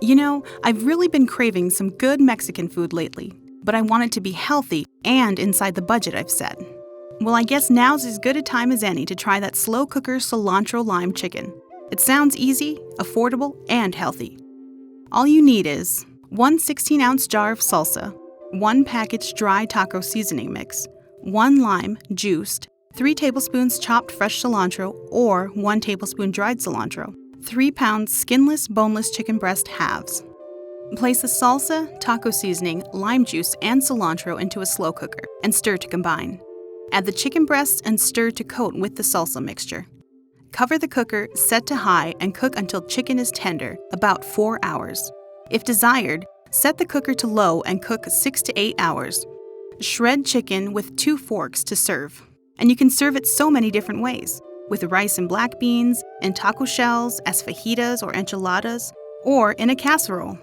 You know, I've really been craving some good Mexican food lately, but I want it to be healthy and inside the budget I've set. Well, I guess now's as good a time as any to try that slow cooker cilantro lime chicken. It sounds easy, affordable, and healthy. All you need is 1 16-ounce jar of salsa, 1 package dry taco seasoning mix, 1 lime, juiced, 3 tablespoons chopped fresh cilantro or 1 tablespoon dried cilantro, 3 pounds skinless, boneless chicken breast halves. Place the salsa, taco seasoning, lime juice, and cilantro into a slow cooker and stir to combine. Add the chicken breasts and stir to coat with the salsa mixture. Cover the cooker, set to high, and cook until chicken is tender, about 4 hours. If desired, set the cooker to low and cook 6 to 8 hours. Shred chicken with 2 forks to serve. And you can serve it so many different ways, with rice and black beans, in taco shells, as fajitas or enchiladas, or in a casserole.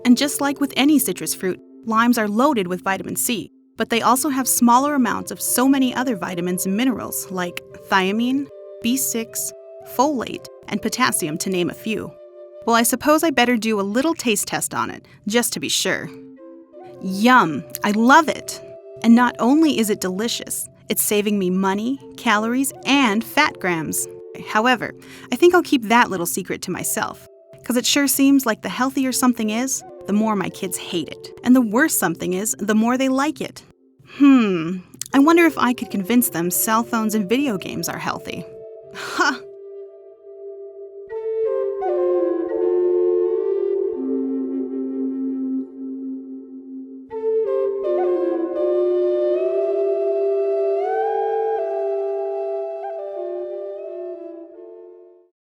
And just like with any citrus fruit, limes are loaded with vitamin C, but they also have smaller amounts of so many other vitamins and minerals like thiamine, B6, folate, and potassium, to name a few. Well, I suppose I better do a little taste test on it, just to be sure. Yum! I love it! And not only is it delicious, it's saving me money, calories, and fat grams. However, I think I'll keep that little secret to myself, because it sure seems like the healthier something is, the more my kids hate it. And the worse something is, the more they like it. I wonder if I could convince them cell phones and video games are healthy. Ha!